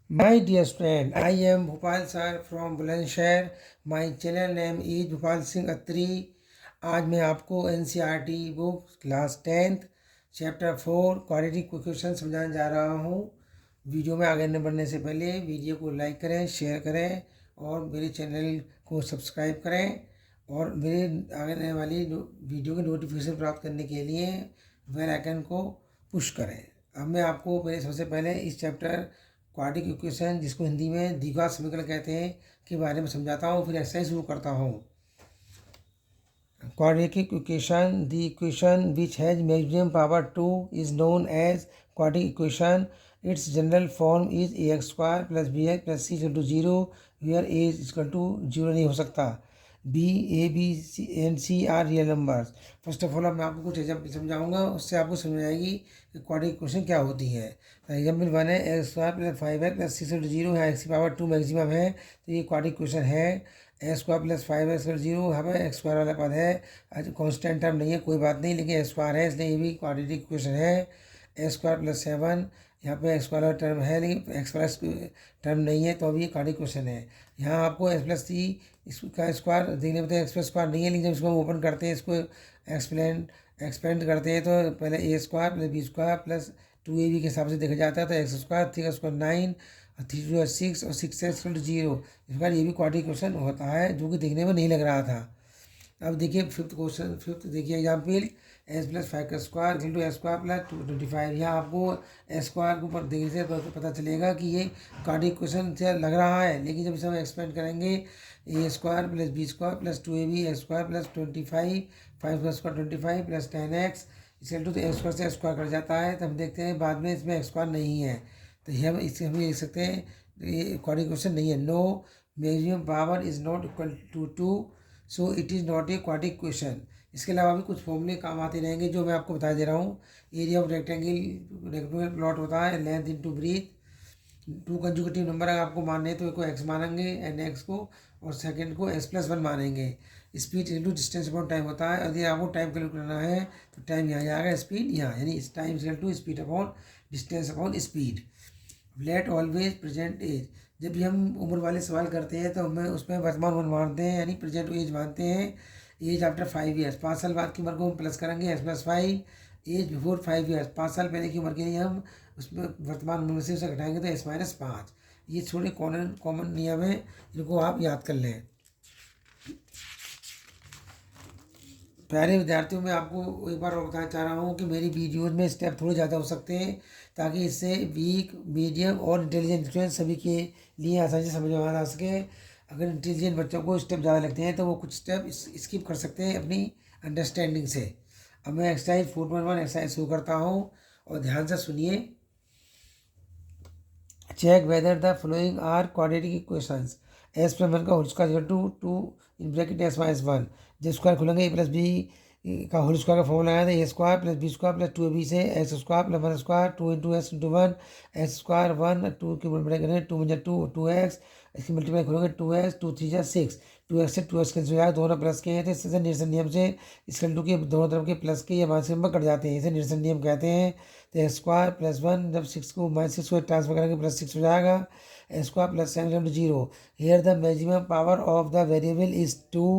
My dear friend, I am Bhupal sir from Bulandshahr. My channel name is Bhupal Singh Attri. आज मैं आपको NCERT book class 10th chapter 4 quadratic equation समझाने जा रहा हूँ। Video में आगे बढ़ने से पहले वीडियो को लाइक करें, शेयर करें और मेरे चैनल को सब्सक्राइब करें और मेरे आगे आने वाली वीडियो की नोटिफिकेशन प्राप्त करने के लिए बेल आइकन को पुश करें। अब मैं आपको पहले सबसे पहले इस चैप्टर क्वाड्रेटिक इक्वेशन, जिसको हिंदी में द्विघात समीकरण कहते हैं, के बारे में समझाता हूँ, फिर एक्सरसाइज शुरू करता हूँ। Quadratic equation, the equation which has maximum power 2 is known as quadratic equation. Its general form is ax square plus bx plus c equal to 0, where a is equal to 0 नहीं हो सकता। b, a, b, c and c are real numbers. First of all मैं आपको कुछ example समझाऊंगा, उससे आपको समझ आएगी कि क्वाड्रेटिक इक्वेशन क्या होती है। तो एग्जाम्पल 1 है x square plus 5x plus C equal to 0 है, एक्स की पावर 2 मैक्सिमम है, तो ये क्वाड्रेटिक इक्वेशन है। X square plus 5x plus 0 हमें एक्स स्क्वायर वाला पद है, आज कॉन्स्टेंट टर्म नहीं है, कोई बात नहीं, लेकिन एक्स स्क्वायर है इसलिए ये भी क्वाड्रेटिक इक्वेशन है। एक्स स्क्वायर प्लस 7, यहाँ पे एक्स स्क्वायर टर्म है लेकिन एक्स प्लस टर्म नहीं है, तो अभी ये क्वाड्रेटिक इक्वेशन है। यहाँ आपको एक्स प्लस सी इसका स्क्वायर देखने में तो एक्स प्लस स्क्वायर नहीं है, लेकिन जब इसको हम ओपन करते हैं, इसको एक्सपेंड करते हैं, तो पहले a square plus b square plus 2ab के हिसाब से देखा जाता है, तो एक्स स्क्वायर 3x² 9 और 3 2 6 और 6x = 0। इस प्रकार ये भी क्वाड्रेटिक क्वेश्चन होता है, जो कि देखने में नहीं लग रहा था। अब देखिए फिफ्थ देखिए एग्जाम्पल, एस प्लस 5 का square equal to x square plus 225। यहाँ आपको एस स्क्वायर के ऊपर देखने से पता चलेगा कि ये क्वाड्रेटिक क्वेश्चन से लग रहा है, लेकिन जब इसे हम एक्सपेंड करेंगे, a square plus b square plus 2ab x square plus 25 5 का square 25 plus 10x equal to, तो एक्स स्क्वायर से स्क्वायर कट जाता है, तो हम देखते हैं बाद में इसमें एक्स स्क्वायर नहीं है, तो ये हम लिख सकते हैं ये क्वाड्रेटिक क्वेश्चन नहीं है। No maximum power is not equal to 2, so it is not a quadratic question. इसके अलावा भी कुछ फॉर्मूले काम आते रहेंगे जो मैं आपको बता दे रहा हूँ। एरिया ऑफ रेक्टेंगल प्लॉट होता है length into breadth. 2 conjugative number अगर आपको मानने हैं तो एक को एक्स मानेंगे एन एक्स को, और सेकंड को एक्स प्लस 1 मानेंगे। Speed into distance upon time होता है, यदि आपको टाइम कैलकुलेट करना है तो टाइम यहाँ जाएगा, स्पीड यहाँ, यानी time equal to speed upon distance upon speed. Let always present age, जब भी हम उम्र वाले सवाल करते हैं तो हमें उसमें वर्तमान उम्र मानते हैं, यानी प्रेजेंट एज मानते हैं। एज आफ्टर 5 ईयर्स, 5 साल बाद की उम्र को हम प्लस करेंगे x plus 5। Age before 5 years, 5 साल पहले की उम्र के लिए हम उसमें वर्तमान उम्र से उसे घटाएंगे तो एक्स माइनस 5। ये थोड़े कॉमन नियम है, इनको आप याद कर लें। प्यारे विद्यार्थियों, मैं आपको एक बार और बताना चाह रहा हूँ कि मेरी वीडियोज़ में स्टेप थोड़े ज़्यादा हो सकते हैं, ताकि इससे वीक, मीडियम और इंटेलिजेंट स्टूडेंट सभी के लिए आसानी से समझ में आ सके। अगर इंटेलिजेंट बच्चों को स्टेप ज़्यादा लगते हैं तो वो कुछ स्टेप स्किप कर सकते हैं अपनी अंडरस्टैंडिंग से। अब मैं एक्सरसाइज 4.1 एक्सरसाइज शुरू करता हूँ और ध्यान से सुनिए। Check whether the following are quadratic equations. S plus 1 का whole square equal to 2 in bracket x minus 1। जब स्क्वायर खुलेंगे ए प्लस बी का होल स्क्वायर का फॉर्मूला आया था, a square plus b square plus 2ab से x square plus 1 square 2 into x into 1 x square 1 2 की multiply करेंगे 2 में 2 2x, इसकी मल्टीप्लाई करोगे 2x 2 3 6, 2x से 2x कैंसिल हो जाएगा, दोनों प्लस के हैं, तो इससे निरसन नियम से इसके टू के दोनों तरफ के प्लस के या माइनस के नंबर कट जाते हैं, इसे निरसन नियम कहते हैं। तो एक्स स्क्वायर प्लस 1, जब 6 को -6 को ट्रांसफर करेंगे प्लस 6 हो जाएगा, x square plus 7 0। Here the maximum power of the variable is 2,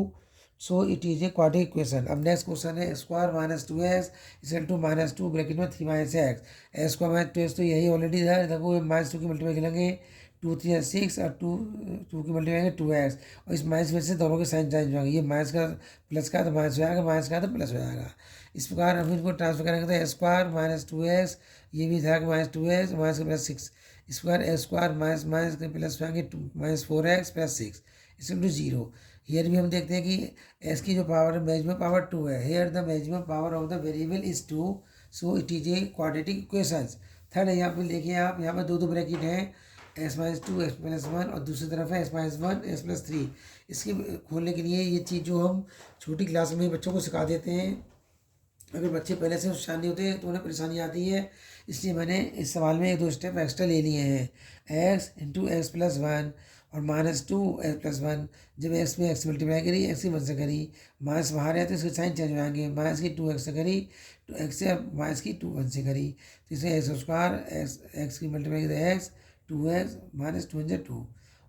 so it is a quadratic equation. अब नेक्स्ट क्वेश्चन है square minus 2x equal to -2 bracket में 3 - x, x square minus 2x तो यही already था, देखो -2 की multiply करेंगे 2 3 6 और 2 की मल्टीप्लाई करेंगे 2x, और इस माइनस में से दोनों के साइन चेंज होंगे, ये माइनस का प्लस का तो माइनस हो जाएगा, माइनस का तो प्लस हो जाएगा। इस प्रकार हम इनको ट्रांसफर करेंगे तो एक्स स्क्वायर माइनस 2x, ये भी था कि -2x माइनस का plus 6 square, x square minus minus के प्लस होंगे -4x plus 6 equal to 0। Here भी हम देखते हैं कि एस की जो पावर है मैक्सिमम पावर 2 है। Here the maximum power of the variable is 2, so it is a quadratic equations. Third यहाँ पे देखिए आप, यहाँ पे दो ब्रैकेट हैं, एक्स माइनस 2 एक्स प्लस 1 और दूसरी तरफ है एक्स माइनस 1 एक्स प्लस 3। इसके खोलने के लिए ये चीज़ जो हम छोटी क्लास में बच्चों को सिखा देते हैं, अगर बच्चे पहले से होशियार नहीं होते तो उन्हें परेशानी आती है, इसलिए मैंने इस सवाल में 1 2 स्टेप एक्स्ट्रा ले लिए हैं। एक्स इंटू एक्स प्लस 1 और -2 एक्स प्लस 1, जब एक्स में एक्स मल्टीप्लाई करी, एक्स की 1 से करी, माइनस बाहर है तो इसके साइन चेंज हो जाएंगे, माइनस की 2x से करी तो एक्स से माइनस की 2 1 से करी, तो इसमें एक्स स्क्वायर एक्स की मल्टीप्लाई करी एक्स 2x माइनस 2 × 2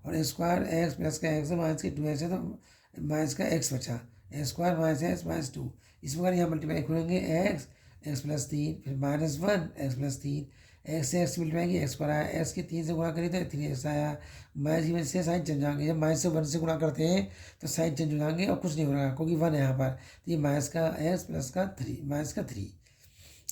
और स्क्वायर एक्स प्लस का एक्स है माइनस के 2x है तो माइनस का x बचा स्क्वायर माइनस एक्स माइनस 2। इस प्रकार यहाँ मल्टीप्लाई करेंगे एक्स प्लस 3 फिर माइनस 1 एक्स प्लस 3 एक्स से एक्स मल्टीप्लाई एक्स पर आया एक्स के 3 से गुणा करिए तो 3x आया माइनस की वजह से साइन चेंज होंगे। जब माइनस से 1 से गुणा करते हैं तो साइन चेंज हो जाएंगे और कुछ नहीं हो रहा क्योंकि 1 है यहाँ पर, तो ये माइनस का एक्स प्लस का 3 माइनस का 3।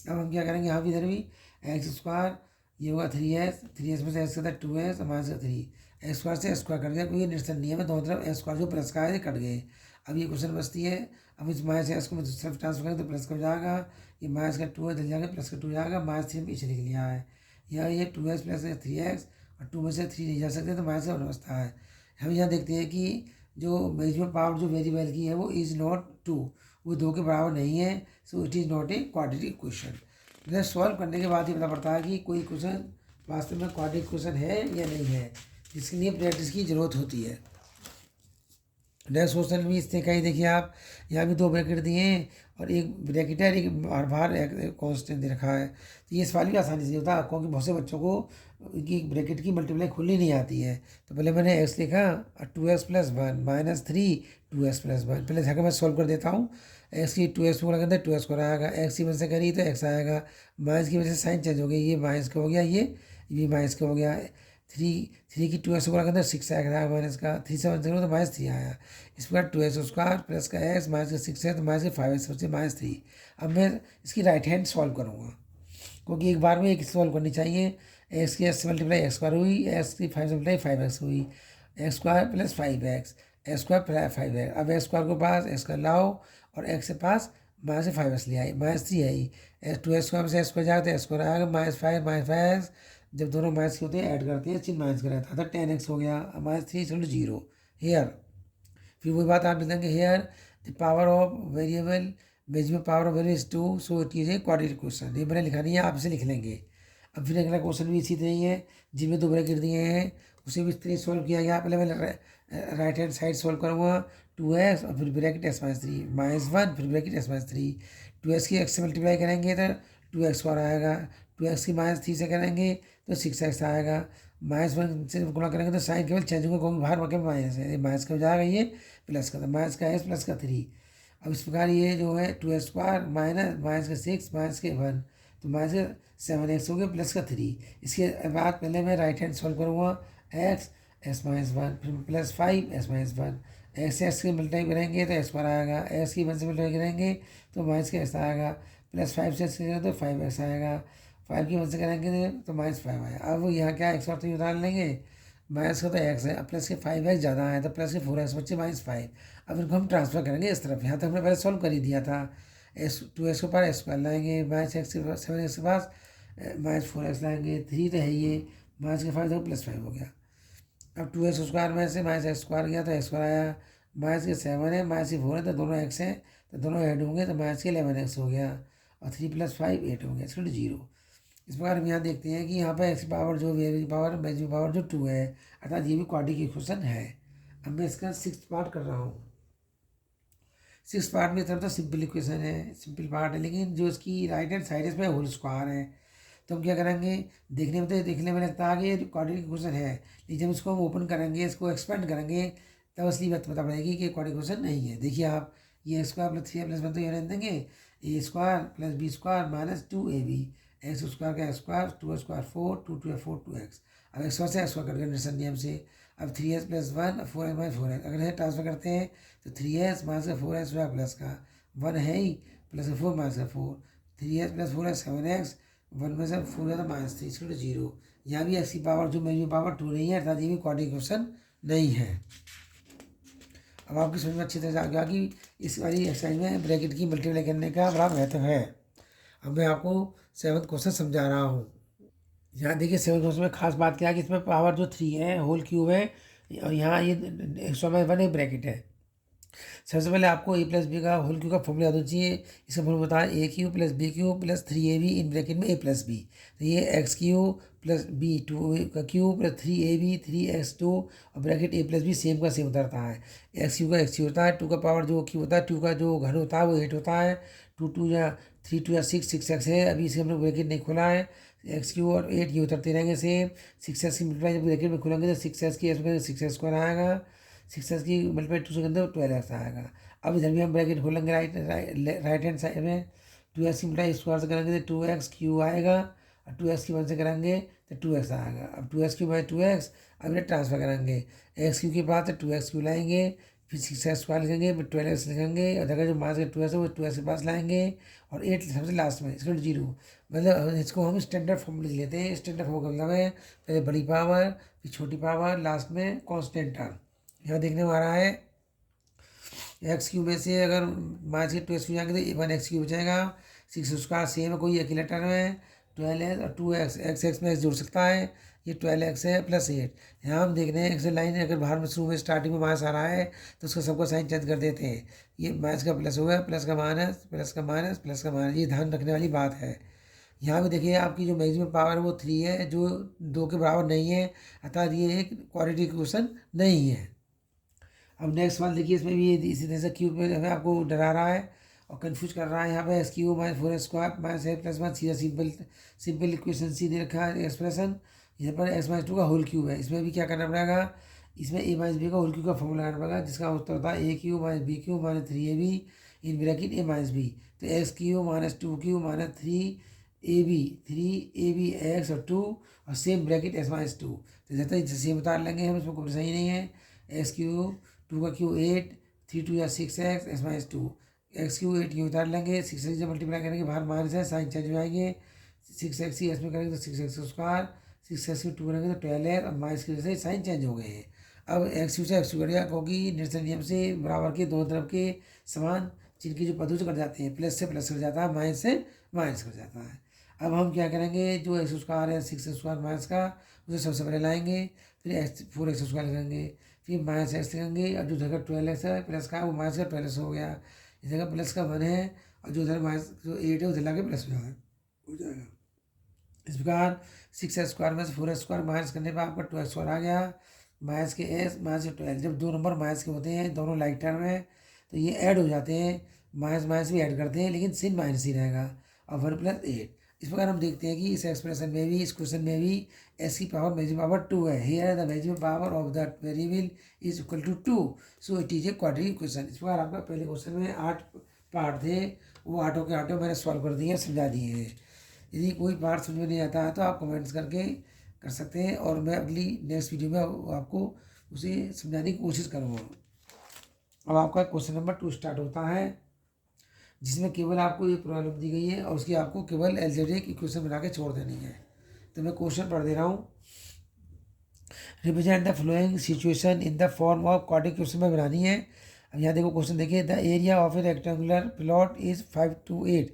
अब हम क्या करेंगे यहाँ भी इधर भी एक्स स्क्वायर ये होगा 3x में से एक्स का 2x और माइनस का 3 एक्स स्क्वायर से स्क्वायर कट गया क्योंकि निरसन नियम है दोनों तरफ एक्स स्क्वायर जो प्लस का है कट गए। अब ये क्वेश्चन बचती है, अब इस माइनस एक्स को मैं दूसरी तरफ ट्रांसफर करें तो प्लस का हो जाएगा, ये माइनस का 2 इधर जाएगा प्लस का 2 जाएगा माइनस 3 पीछे लिख लिया है। यहाँ ये 2x प्लस 3x और 2 में से 3 नहीं जा सकते तो माइनस का बचता है। हम यहाँ देखते हैं कि जो मैक्सिमम पावर जो वेरिएबल की है वो इज़ नॉट 2, वो 2 के बराबर नहीं है, सो it is not a quadratic question. जब सॉल्व करने के बाद ही पता पड़ता है कि कोई क्वेश्चन वास्तव में क्वाड्रेटिक क्वेश्चन है या नहीं है, जिसके लिए प्रैक्टिस की जरूरत होती है। नेक्स्ट क्वेश्चन भी इससे कहीं देखिए आप यहाँ भी 2 ब्रैकेट दिए हैं और एक ब्रैकेट है एक बार एक कॉन्स्टेंट दे रखा है, तो ये सवाल भी आसानी से होता है क्योंकि बहुत से बच्चों को इनकी ब्रैकेट की मल्टीप्लाई खुलनी नहीं आती है। तो पहले मैंने एक्स लिखा और 2x plus 1 minus 3 2x plus 1 पहले जाकर मैं सॉल्व कर देता हूँ। एक्स की 2x को लगाते 2x को आएगा, एक्स की वजह से करी तो एक्स आएगा, माइनस की वजह से साइन चेंज हो गई, ये माइनस का हो गया ये भी माइनस का हो गया। 3 की 2x को लगाते 6 आएगा माइनस का 3 से 1 से तो माइनस 3 आया। इस प्रकार 2x स्क्वायर प्लस का एक्स माइनस का 6 है तो माइनस का 5x बचे माइनस 3। अब मैं इसकी राइट हैंड सॉल्व करूँगा क्योंकि एक बार में एक सॉल्व करनी चाहिए। एक्स की एक्स मल्टीप्लाई एक्स स्क्वायर हुई, एक्स की 5 से मल्टीप्लाई 5x हुई, x square plus 5x x square 5x। अब एक्स स्क्वायर को पास एक्स स्क्वायर लाओ और एक्स के पास माइनस से 5x ले आई माइनस 3 आई, 2x स्क्वायर में से एक्स स्क्वायर जाएगा तो एक्स स्क्वायर आएगा माइनस 5 जब दोनों माइनस के होते हैं ऐड करते हैं चिन्ह माइनस का रहता था 10x हो गया माइनस 3 0 हेयर। फिर वही बात आप लिखेंगे here the power of variable maximum power of variable is 2 so it is a quadratic question. ये मैंने लिखा नहीं है, आप इसे लिख लेंगे। अब फिर अगला क्वेश्चन भी इसी तरह ही है जिनमें 2 ब्रैकेट दिए हैं उसे भी इस तरह सॉल्व किया गया। पहले मैं राइट हैंड साइड सॉल्व करूँगा 2x और फिर ब्रैकेट x माइनस 3 माइनस 1 फिर ब्रैकेट x माइनस 3 2x की x से मल्टीप्लाई करेंगे तो 2x स्क्वायर आएगा, 2x की माइनस 3 से करेंगे तो 6x आएगा, माइनस 1 से गुणा करेंगे तो साइन केवल चेंज होगा क्योंकि बाहर वाकई माइनस है, माइनस का हो जाएगा ये प्लस का, माइनस का x प्लस का 3। अब इस प्रकार ये जो है 2x स्क्वायर माइनस का 6 माइनस के 1 तो माइनस का 7x हो गया प्लस का 3। इसके बाद पहले मैं राइट हैंड सॉल्व करूँगा x माइनस 1 फिर प्लस 5 x माइनस 1 एक्स की मल्टीप्लाई करेंगे तो एक्स पर आएगा, एक्स की 1 से मल्टीप्लाई करेंगे तो माइनस का एक्स आएगा, प्लस 5 से एक्स करेंगे तो 5x आएगा, 5 की 1 से करेंगे तो माइनस 5 आया। अब यहाँ क्या एक्स और 3 उतार लेंगे, माइनस का तो एक्स है, अब प्लस के 5x ज़्यादा है तो प्लस के 4x बच्चे माइनस 5। अब इनको हम ट्रांसफर करेंगे इस तरफ, यहाँ तक हमने पहले सॉल्व कर ही दिया था। x के ऊपर एक्स स्क्वायर लाएंगे माइनस एक्स के 7x के पास माइनस 4x लाएंगे, 3 तो है ये माइनस के 5 तो प्लस 5 हो गया। अब 2x स्क्वायर में से माइनस एक्स स्क्वायर गया तो एक्स स्क्वायर आया, माइनस के 7 है माइनस के 4 है तो दोनों एक्स हैं तो दोनों ऐड होंगे तो माइनस के 11x हो गया और 3 प्लस 5 8 हो गया इसको 0। इस प्रकार हम यहाँ देखते हैं कि यहाँ पर एक्स की पावर जो वेरिएबल की पावर मैक्सिमम पावर जो 2 है अर्थात ये भी क्वाड्रेटिक इक्वेशन है। अब मैं इसका 6th पार्ट कर रहा हूँ। 6th पार्ट में तरफ तो सिंपल इक्वेशन है, सिंपल पार्ट है, लेकिन जो इसकी राइट हैंड साइड है इसमें होल स्क्वायर है तो हम क्या करेंगे देखने में लगता है कि ये क्वाड्रेटिक इक्वेशन है, लेकिन जब इसको हम ओपन करेंगे इसको एक्सपेंड करेंगे तब असली बात पता पड़ेगी कि क्वाड्रेटिक इक्वेशन नहीं है। देखिए आप ये स्क्वायर प्लस 3 प्लस 1 तो ये रहने देंगे, a square plus b square minus 2ab x square का स्क्वायर 2 स्क्वायर 4 2 2 4 2x। अब एक्स से एक्स स्क्वायर करके निरसन नियम से अब 3s plus 1 4x minus 4x अगर है ट्रांसफर करते हैं तो 3s माइनस का 4x हुआ प्लस का 1 है ही प्लस का 4 माइनस का 4 3s प्लस 4x 7x 1 में से 4 है तो माइनस 3 इसको 0। यहाँ भी एक्स की पावर जो मैक्सिमम पावर 2 नहीं है अर्थात ये भी क्वाड्रेटिक इक्वेशन नहीं है। अब आपकी समझ में अच्छी तरह से आ गया कि इस वाली एक्सरसाइज में ब्रैकेट की मल्टीप्लाई करने का बड़ा महत्व है। अब मैं आपको 7th क्वेश्चन समझा रहा हूँ। यहाँ देखिए 7th क्वेश्चन में खास बात क्या है कि इसमें पावर जो 3 है होल क्यूब है और यहाँ ये 100 एक ब्रैकेट है। सबसे पहले आपको ए प्लस बी का होल क्यू का फॉर्मूला याद होना चाहिए। इसका फॉर्मूला बताया a cube plus b cube plus 3ab in bracket में ए प्लस बी, तो ये एक्स क्यू प्लस बी 2 का क्यू प्लस 3ab 3x2 और ब्रैकेट ए प्लस बी सेम का सेम उतरता है। एक्स क्यू का एक्स क्यू होता है, 2 का पावर जो क्यू होता है 2 का जो घन होता है वो 8 होता है, 2 2 या 3 2 या 6 6x है। अभी इसे हमने ब्रैकेट नहीं खोला है, एक्स क्यू और 8 ये उतरते रहेंगे सेम। 6x की मल्टीप्लाई जब ब्रैकेट में खुलेंगे तो 6x की इसमें 6x² आएगा, 6x की मल्टीप्लाई 2 से करेंगे तो 12x आएगा। अब इधर भी हम ब्रैकेट खोलेंगे राइट हैंड साइड में, 2x की मल्टीप्लाई स्क्वायर से करेंगे तो 2x क्यू आएगा, और 2x की 1 से करेंगे तो 2x आएगा। अब 2x क्यू बाई 2x, अब इन्हें ट्रांसफर करेंगे, एक्स क्यू के बाद तो 2x क्यू लाएंगे, फिर 6x² लिखेंगे, फिर 12x लिखेंगे, और देखा जो मास का 2x है वो 2x के पास लाएंगे, और 8 सबसे लास्ट में इसको 0। मतलब इसको हम स्टैंडर्ड फॉर्म लिख लेते हैं। स्टैंडर्ड फॉर्म का मतलब है पहले बड़ी पावर, फिर छोटी पावर, लास्ट में कॉन्स्टेंट टर्म। यहाँ देखने में आ रहा है एक्स क्यू में से अगर माइनस के 2x क्यू जाएंगे तो 1x क्यू बचेगा। 6 सेम है, कोई अकेला टर्म है 12x, और 2x x में x जुड़ सकता है, ये 12x है प्लस 8। यहाँ हम देख रहे हैं एक्स लाइन अगर बाहर में शुरू में स्टार्टिंग में माइनस आ रहा है तो उसका सबका साइन चेंज कर देते हैं। ये माइनस का प्लस हो गया, प्लस का माइनस, प्लस का माइनस, प्लस का माइनस, ये ध्यान रखने वाली बात है। यहाँ भी देखिए आपकी जो मैक्सिमम पावर है वो 3 है, जो 2 के बराबर नहीं है, अर्थात ये एक क्वाड्रेटिक इक्वेशन नहीं है। अब नेक्स्ट वन देखिए, इसमें भी इसी तरह से क्यूब में हमें आपको डरा रहा है और कंफ्यूज कर रहा है। यहाँ पे x³ minus 4x² minus a plus 1 सीधा सिंपल इक्वेशन सी दे रखा है एक्सप्रेशन। यहाँ पर x माइनस 2 का होल क्यूब है, इसमें भी क्या करना पड़ेगा, इसमें a माइनस b का होल क्यूब का फॉर्मूला लगाना पड़ेगा, जिसका उत्तर होता है a³ minus b³ minus 3ab in bracket a minus b। तो x³ minus 2³ minus 3ab x और 2 और सेम ब्रैकेट s माइनस 2। तो जैसे सेम उतार लेंगे हम, इसमें कोई सही नहीं है। x³ 2 का क्यू 8, 3 2 या 6x s माइनस 2, x³ 8 ये उतार लेंगे, 6x जब मल्टीप्लाई करेंगे बाहर माइनस है, साइन चेंज हो आएंगे। 6x ही इसमें करेंगे तो 6x², 6x की 2 करेंगे तो 12 और माइनस की वजह से साइन चेंज हो गए हैं। अब x³ से x² कट गया, क्योंकि न्यूटन नियम से बराबर के दोनों तरफ के समान जिनकी जो पदों से कट जाते हैं, प्लस से प्लस कट जाता है, माइनस से माइनस कट जाता है। अब हम क्या करेंगे, जो x² है 6x² माइनस का, उसे सबसे पहले लाएंगे, फिर 4x² लगाएंगे, फिर माइनस x लिखेंगे, और जो जगह 12x है प्लस का वो माइनस का 12x हो गया, इस जगह प्लस का 1 है, और जो उधर माइनस जो 8 है उधर ला के प्लस हो जाएगा। इस प्रकार 6x² में से 4x² माइनस करने पर आपका 2x² आ गया, माइनस के s माइनस के 12। जब दो नंबर माइनस के होते हैं, दोनों लाइक टर्म है, तो ये ऐड हो जाते हैं, माइनस माइनस भी ऐड करते हैं, लेकिन सिन माइनस ही रहेगा, और 1 प्लस 8। इस प्रकार हम देखते हैं कि इस एक्सप्रेशन में भी, इस क्वेश्चन में भी s की पावर मैक्सिमम पावर 2 है। Here the maximum power of the variable is equal to 2, so it is a quadratic equation. इस प्रकार आपका पहले क्वेश्चन में 8 पार्ट थे, वो आठों के आठों मैंने सॉल्व कर दिए, समझा दिए हैं। यदि कोई पार्ट समझ में नहीं आता है तो आप कमेंट्स करके कर सकते हैं, और मैं अगली नेक्स्ट वीडियो में आपको उसे समझाने की कोशिश करूँगा। अब आपका क्वेश्चन नंबर 2 स्टार्ट होता है, जिसमें केवल आपको ये प्रॉब्लम दी गई है और उसकी आपको केवल एल्जेब्रिक इक्वेशन बना के छोड़ देनी है। तो मैं क्वेश्चन पढ़ दे रहा हूँ। Represent the following situation in the form of quadratic equation में बनानी है। अब यहाँ देखो क्वेश्चन देखिए, the area of a rectangular plot is 5 to 8,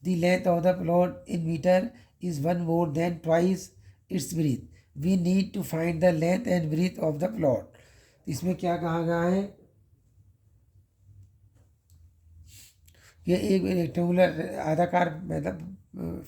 the length of the plot in metre is 1 more than twice its breadth, we need to find the length and breadth of the plot. इसमें क्या कहा गया है, ये एक rectangular आधाकार मतलब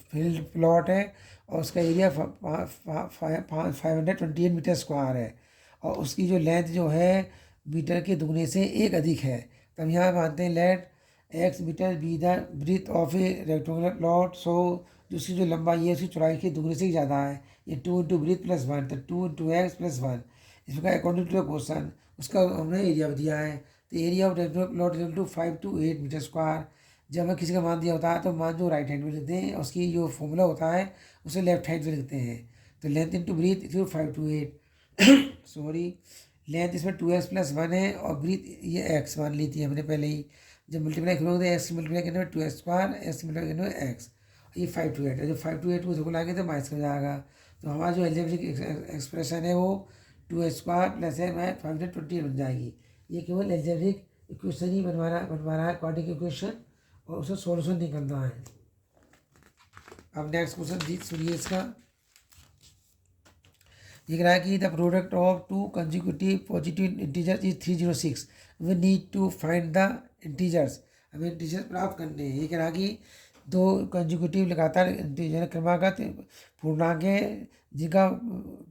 field plot है, और उसका एरिया 528 मीटर स्क्वायर है, और उसकी जो लेंथ जो है मीटर के दुगने से एक अधिक है। तो हम यहाँ मानते हैं let x metre be the breadth of a rectangular plot, so उसकी जो लंबाई है उसकी चौड़ाई के दुगने से ही ज़्यादा है। ये 2 इंटू ब्रीथ प्लस 1, तो 2 इंटू x प्लस 1। इस प्रकार अकॉर्डिंग टू द क्वेश्चन उसका हमने एरिया दिया है। तो area of rectangular plot equal to 5 to 8 metre square. जब हमें किसी का मान दिया होता है तो मान जो राइट हैंड में लिखते हैं, उसकी जो फॉर्मूला होता है उसे लेफ्ट हैंड में लिखते हैं। तो length into breadth equal 5 to 8 sorry, length इसमें 2x प्लस 1 है, और ब्रीथ ये x मान ली थी हमने पहले ही। जब मल्टीप्लाई करोगे तो x मल्टीप्लाई करने में 2x², x मल्टीप्लाई करने में x, ये 5 to 8 है। जब 5 to 8 को इसको लाएंगे तो माइनस कर जाएगा। तो हमारा जो एल्जेब्रिक एक्सप्रेशन है वो 2x² प्लस है 528 बन जाएगी। ये केवल एल्जेब्रिक इक्वेशन ही बनवा रहा है, क्वाड्रेटिक इक्वेशन, और उसे सॉल्यूशन निकलना है। अब नेक्स्ट क्वेश्चन सुनिए इसका। ये कह रहा है कि the product of 2 consecutive positive integers is 306, we need to find the integers, हमें इंटीजर्स प्राप्त करने हैं। ये कह रहा है कि 2 कंसेक्यूटिव लगातार इंटीजर क्रमागत पूर्णांक है, जिनका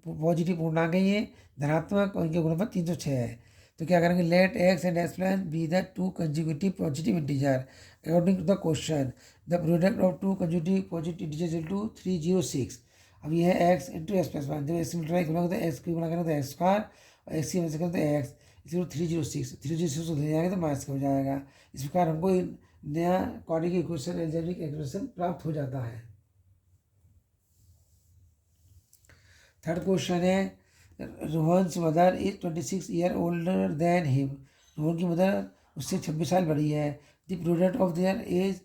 पॉजिटिव पूर्णांक है ये धनात्मक, और इनके गुणनफल 306 है। तो क्या करेंगे, let x and s plus be the 2 consecutive positive integer according to the question, the product of 2 consecutive positive integer equal to 306। अब ये है x into x plus one, जब एक्स मल्टीप्लाई गुना करते हैं एक्स की गुना करें तो एक्स स्क्वायर और एक्स की वजह करते हैं एक्स, इसलिए 306 को ले जाएंगे तो माइनस का हो जाएगा। इस प्रकार हमको नया क्वाड्रेटिक इक्वेशन अलजेब्रिक एक्सप्रेशन प्राप्त हो जाता है। थर्ड क्वेश्चन है Rohan's mother is 26 year older than him. Rohan की मदर उससे 26 साल बड़ी है। The product of their age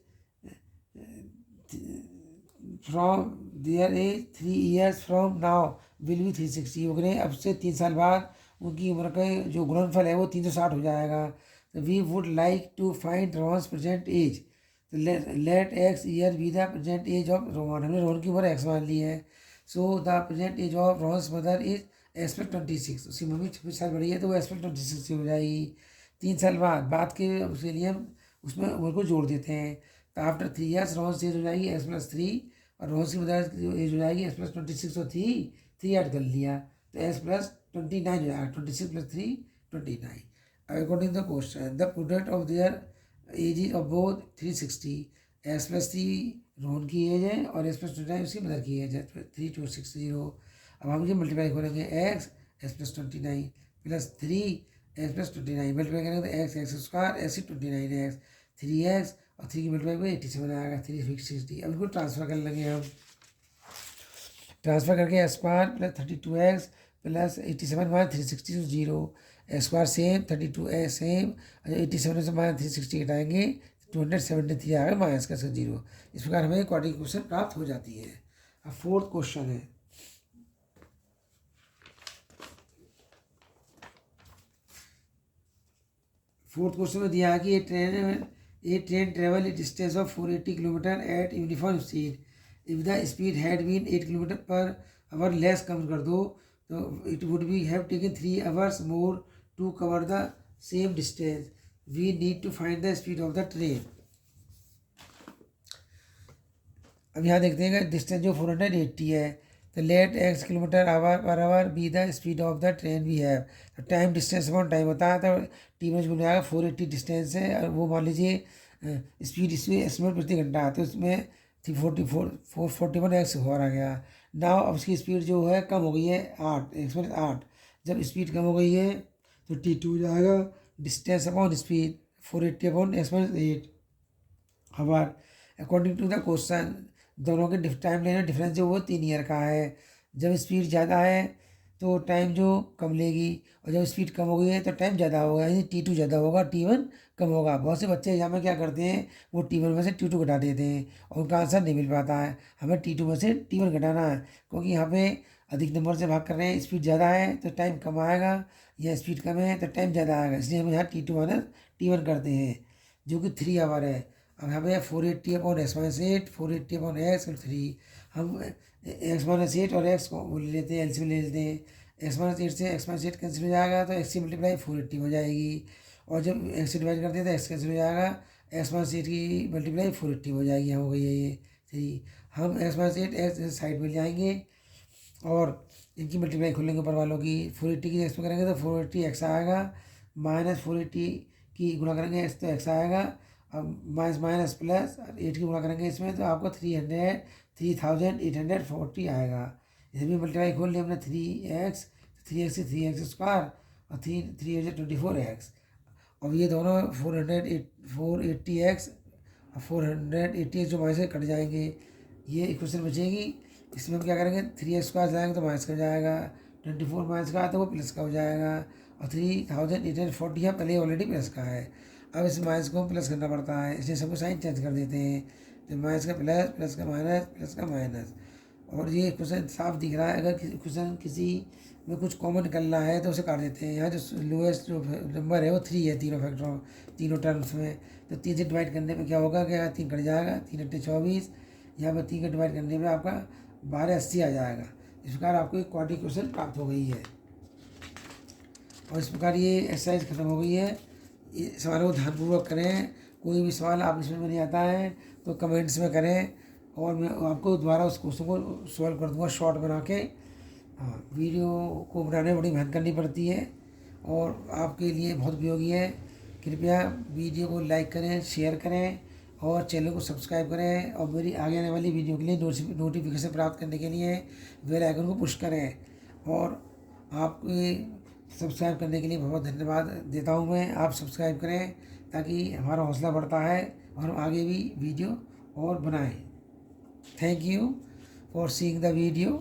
from their age 3 years from now will be 360। वो करें अब से 3 साल बाद उनकी उम्र का जो गुणनफल है वो 360 हो जाएगा। तो we would like to find Rohan's present age. तो let x year be the present age of Rohan. हमने रोहन की उम्र एक्स मान ली है। So the present age of Rohan's mother is aspect 26। उसकी मम्मी 26 साल बड़ी है तो वो एस्पेक्ट 26 हो जाएगी। 3 साल बाद के उसके लिए हम उसमें उम्र को जोड़ देते हैं। तो आफ्टर 3 ईयर्स रोहन्स एज हो जाएगी एक्स प्लस 3 और रोहन्स की मदर एज हो जाएगी एक्स प्लस 26 और 3 ऐड कर लिया तो एक्स प्लस 29 हो जाएगा। 26 plus 3 29। According the question the product of their age is of both 360। X plus 3 Rohan की एज है और एक्स प्लस 29 उसकी मदर की एज है 3260। अब हम ये मल्टीप्लाई करेंगे x plus 29 plus 3 x plus 29 multiply करेंगे तो x square x 29 x 3x और 3 की मल्टीप्लाई में 87 आएगा 360। अब इनको ट्रांसफर कर लेंगे हम। ट्रांसफर करके x square plus 32x plus 87 minus 360 तो 0 x square same 32x same 87 से माइनस 360 घटाएंगे 273 आएगा माइनस का 0। इस प्रकार हमें क्वाड्रेटिक इक्वेशन प्राप्त हो जाती है। अब फोर्थ क्वेश्चन है फोर्थ क्वेश्चन में दिया है कि a train travel a distance of 480 kilometre at uniform speed if the speed had been 8 kilometre per hour less कम कर दो तो it would be have taken 3 hours more to cover the same distance. We need to find the speed of the train. अब यहाँ देखते हैं कि distance जो 480 है तो let x kilometre per hour be the speed of the train we have. तो time distance upon time होता है तो टी में जो आएगा 480 डिस्टेंस है और वो मान लीजिए स्पीड इसमें एस्टिमेट प्रति घंटा है तो इसमें 441 एक्स हो आ गया। नाउ अब उसकी स्पीड जो है कम हो गई है 8 जब स्पीड कम हो गई है तो T2 हो जाएगा distance upon speed 480 upon x 8 hour. According to the question दोनों के टाइम लेना डिफरेंस जो वो 3 ईयर का है। जब स्पीड ज़्यादा है तो टाइम जो कम लेगी और जब स्पीड कम हो गई है तो टाइम ज़्यादा होगा यानी T2 ज़्यादा होगा T1 कम होगा। बहुत से बच्चे एग्जाम में क्या करते हैं वो T1 में से T2 घटा देते हैं और उनका आंसर नहीं मिल पाता है। हमें T2 में से T1 घटाना है क्योंकि यहाँ पे अधिक नंबर से भाग कर रहे हैं। स्पीड ज़्यादा है तो टाइम कम आएगा या स्पीड कम है तो टाइम ज़्यादा आएगा, इसलिए हम यहाँ T2 माइनस T1 करते हैं जो कि 3 आवर है। अब यहाँ पे 480 upon x minus 8 480 upon x और 3 हम एक्स माइनस 8 और एक्स को ले लेते हैं एलसीएम ले लेते हैं। एक्स माइनस 8 से एक्स माइनस 8 कैंसिल हो जाएगा तो एक्स की मल्टीप्लाई 480 हो जाएगी और जब एक्स से डिवाइड करते हैं तो एक्स कैंसिल हो जाएगा एक्स माइनस 8 की मल्टीप्लाई 480 हो जाएगी। यहाँ हो गई है ये 3। हम एक्स माइनस 8 एक्स साइड में ले जाएंगे और इनकी मल्टीप्लाई खोलेंगे ऊपर वालों की 480 की एक्स में करेंगे तो 480 एक्स आएगा माइनस 480 की गुणा करेंगे एक्स तो एक्स आएगा। अब माइनस माइनस प्लस 8 की गुणा करेंगे इसमें तो आपको 3840 आएगा। इसे भी मल्टीप्लाई खोल लिया हमने 3x 3x से 3x स्क्वायर और 3 24x। अब ये दोनों 480x और 480x जो माइनस से कट जाएंगे ये इक्वेशन बचेगी। इसमें हम क्या करेंगे 3x स्क्वायर लाएंगे तो माइनस का हो जाएगा 24 माइनस का तो वो प्लस का हो जाएगा और 3840 यहाँ पहले ऑलरेडी प्लस का है। अब इस माइनस को प्लस करना पड़ता है इसलिए सबको साइन चेंज कर देते हैं तो माइनस का प्लस प्लस का माइनस प्लस का माइनस। और ये क्वेश्चन साफ दिख रहा है। अगर क्वेश्चन किसी में कुछ कॉमन निकलना है तो उसे काट देते हैं। यहाँ जो लोएस्ट जो नंबर है वो 3 है तीनों टर्म्स में तो 3 से डिवाइड करने में क्या होगा कि यहाँ 3 कट जाएगा 3 × 24 यहाँ पर 3 का डिवाइड करने में आपका 1280 आ जाएगा। इस प्रकार आपको एक क्वाड्रेटिक इक्वेशन प्राप्त हो गई है और इस प्रकार ये एक्सरसाइज खत्म हो गई है। ये सवालों को ध्यानपूर्वक करें। कोई भी सवाल आप इसमें नहीं आता है तो कमेंट्स में करें और मैं आपको दोबारा उस क्वेश्चन को सॉल्व कर दूँगा शॉर्ट बना के। हाँ, वीडियो को बनाने में बड़ी मेहनत करनी पड़ती है और आपके लिए बहुत उपयोगी है। कृपया वीडियो को लाइक करें शेयर करें और चैनल को सब्सक्राइब करें और मेरी आगे आने वाली वीडियो के लिए नोटिफिकेशन प्राप्त करने के लिए बेल आइकन को पुश करें। और आपके सब्सक्राइब करने के लिए बहुत धन्यवाद देता हूँ मैं। आप सब्सक्राइब करें ताकि हमारा हौसला बढ़ता है और हम आगे भी वीडियो और बनाएं। Thank you for seeing the video.